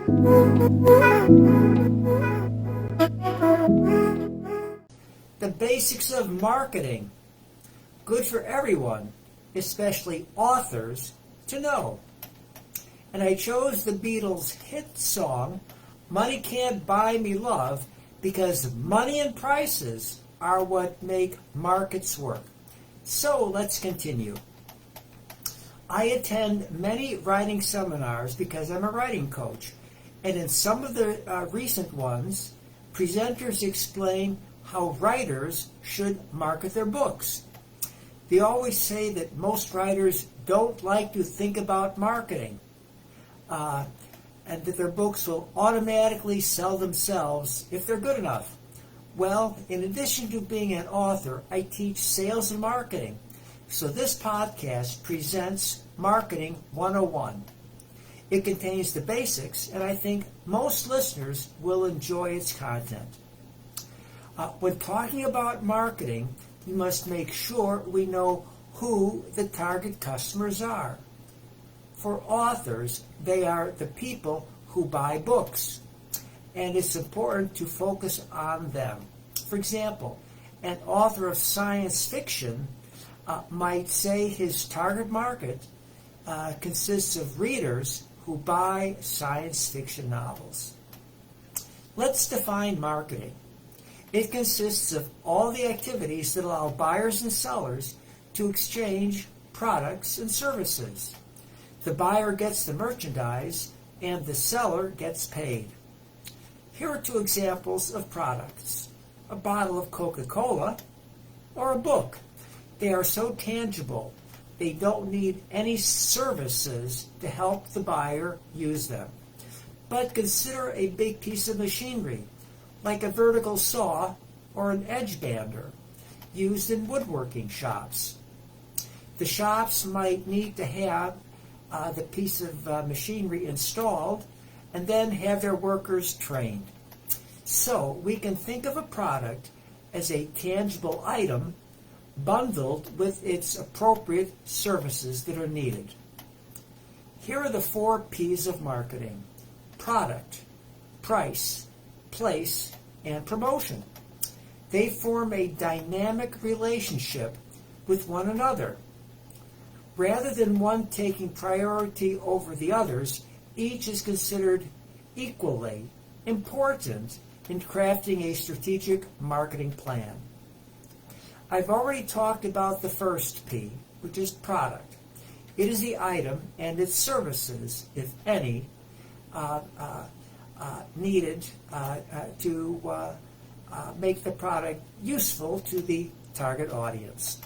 The basics of marketing. Good for everyone, especially authors, to know. And I chose the Beatles' hit song, Money Can't Buy Me Love, because money and prices are what make markets work. So let's continue. I attend many writing seminars because I'm a writing coach. And in some of the recent ones, presenters explain how writers should market their books. They always say that most writers don't like to think about marketing, and that their books will automatically sell themselves if they're good enough. Well, in addition to being an author, I teach sales and marketing. So this podcast presents Marketing 101. It contains the basics, and I think most listeners will enjoy its content. When talking about marketing, we must make sure we know who the target customers are. For authors, they are the people who buy books, and it's important to focus on them. For example, an author of science fiction might say his target market consists of readers who buy science fiction novels. Let's define marketing. It consists of all the activities that allow buyers and sellers to exchange products and services. The buyer gets the merchandise and the seller gets paid. Here are two examples of products: a bottle of Coca-Cola or a book. They are so tangible, they don't need any services to help the buyer use them. But consider a big piece of machinery, like a vertical saw or an edge bander, used in woodworking shops. The shops might need to have the piece of machinery installed and then have their workers trained. So we can think of a product as a tangible item bundled with its appropriate services that are needed. Here are the 4 P's of marketing: product, price, place, and promotion. They form a dynamic relationship with one another. Rather than one taking priority over the others, each is considered equally important in crafting a strategic marketing plan. I've already talked about the first P, which is product. It is the item and its services, if any, needed to make the product useful to the target audience.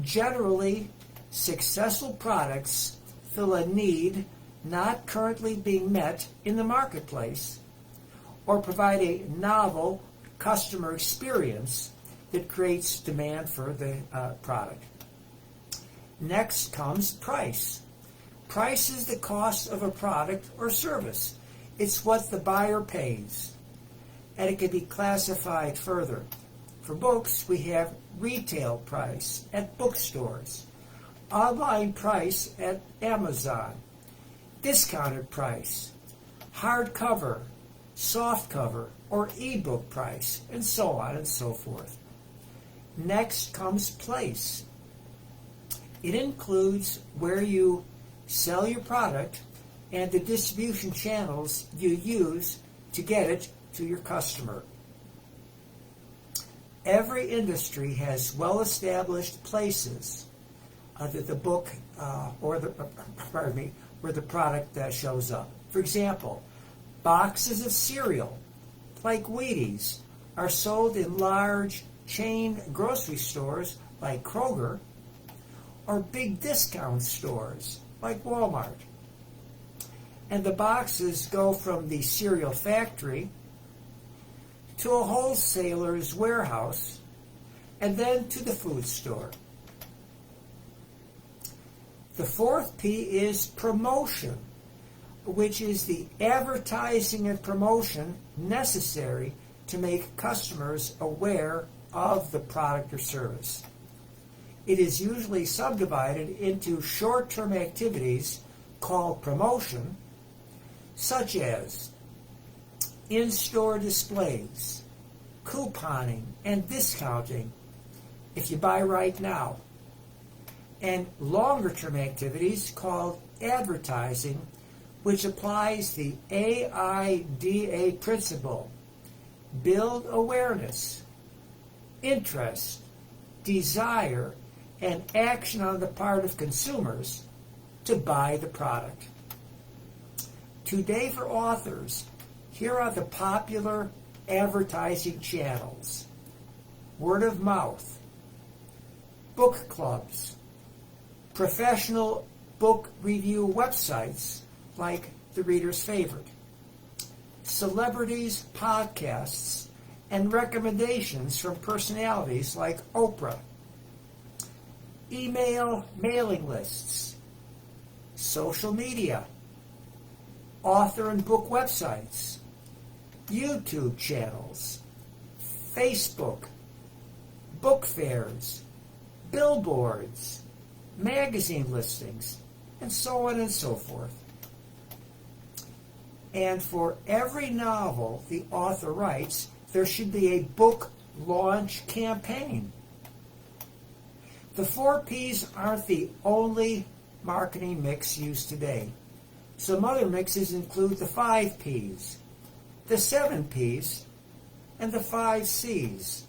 Generally, successful products fill a need not currently being met in the marketplace, or provide a novel customer experience that creates demand for the product. Next comes price. Price is the cost of a product or service. It's what the buyer pays, and it can be classified further. For books, we have retail price at bookstores, online price at Amazon, discounted price, hardcover, softcover, or ebook price, and so on and so forth. Next comes place. It includes where you sell your product and the distribution channels you use to get it to your customer. Every industry has well-established places that the book where the product shows up. For example, boxes of cereal, like Wheaties, are sold in large chain grocery stores like Kroger, or big discount stores like Walmart. And the boxes go from the cereal factory to a wholesaler's warehouse, and then to the food store. The 4th P is promotion, which is the advertising and promotion necessary to make customers aware of the product or service. It is usually subdivided into short-term activities called promotion, such as in-store displays, couponing, and discounting if you buy right now, and longer-term activities called advertising, which applies the AIDA principle: build awareness, interest, desire, and action on the part of consumers to buy the product. Today for authors, here are the popular advertising channels: word of mouth, book clubs, professional book review websites like The Reader's Favorite, celebrities' podcasts, and recommendations from personalities like Oprah, email mailing lists, social media, author and book websites, YouTube channels, Facebook, book fairs, billboards, magazine listings, and so on and so forth. And for every novel the author writes, there should be a book launch campaign. The 4 Ps aren't the only marketing mix used today. Some other mixes include the 5 Ps, the 7 Ps, and the 5 Cs.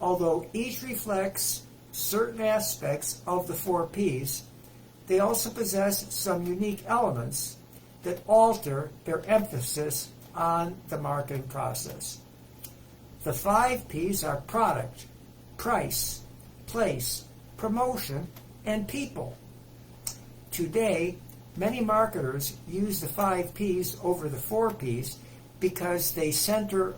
Although each reflects certain aspects of the 4 Ps, they also possess some unique elements that alter their emphasis on the marketing process. The 5 Ps are product, price, place, promotion, and people. Today, many marketers use the 5 Ps over the 4 Ps because they center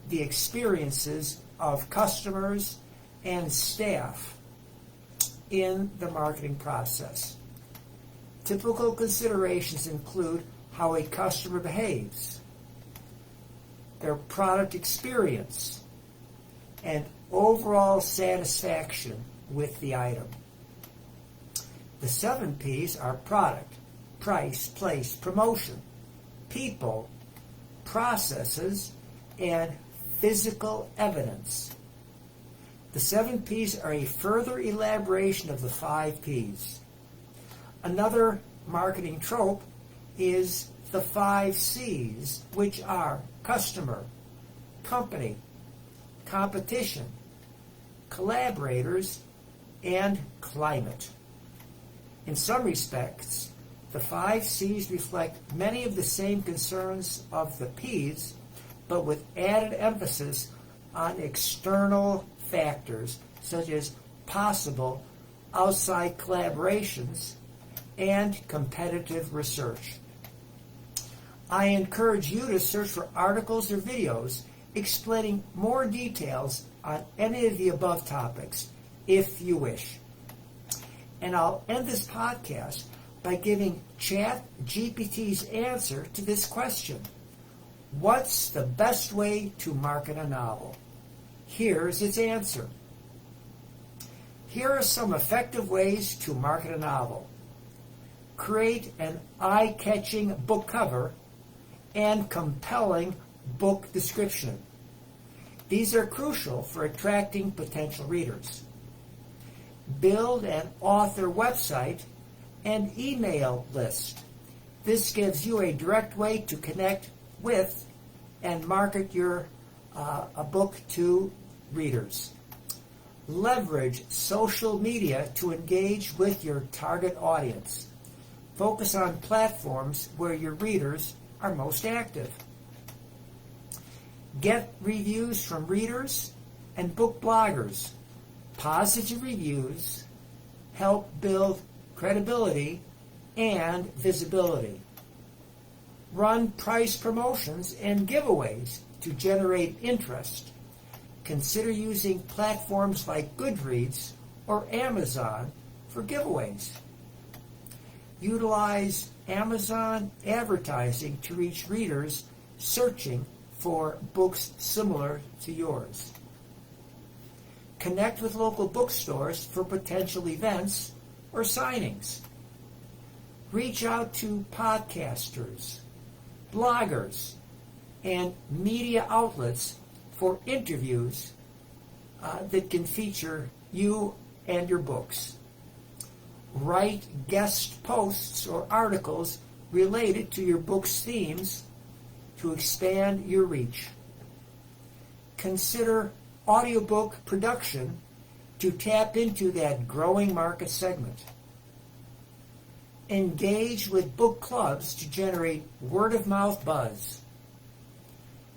the experiences of customers and staff in the marketing process. Typical considerations include how a customer behaves, their product experience, and overall satisfaction with the item. The 7 Ps are product, price, place, promotion, people, processes, and physical evidence. The 7 Ps are a further elaboration of the 5 Ps. Another marketing trope is the 5 Cs, which are customer, company, competition, collaborators, and climate. In some respects, the 5 Cs reflect many of the same concerns of the Ps, but with added emphasis on external factors such as possible outside collaborations and competitive research. I encourage you to search for articles or videos explaining more details on any of the above topics if you wish. And I'll end this podcast by giving ChatGPT's answer to this question: what's the best way to market a novel? Here's its answer. Here are some effective ways to market a novel. Create an eye-catching book cover and compelling book description. These are crucial for attracting potential readers. Build an author website and email list. This gives you a direct way to connect with and market your a book to readers. Leverage social media to engage with your target audience. Focus on platforms where your readers are most active. Get reviews from readers and book bloggers. Positive reviews help build credibility and visibility. Run price promotions and giveaways to generate interest. Consider using platforms like Goodreads or Amazon for giveaways. Utilize Amazon advertising to reach readers searching for books similar to yours. Connect with local bookstores for potential events or signings. Reach out to podcasters, bloggers, and media outlets for interviews that can feature you and your books. Write guest posts or articles related to your book's themes to expand your reach. Consider audiobook production to tap into that growing market segment. Engage with book clubs to generate word-of-mouth buzz.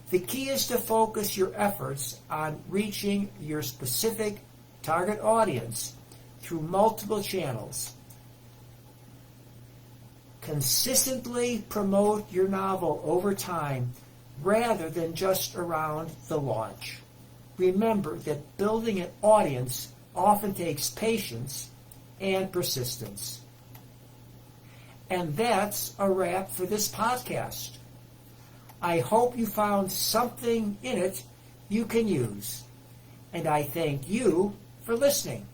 The key is to focus your efforts on reaching your specific target audience through multiple channels. Consistently promote your novel over time rather than just around the launch. Remember that building an audience often takes patience and persistence. And that's a wrap for this podcast. I hope you found something in it you can use. And I thank you for listening.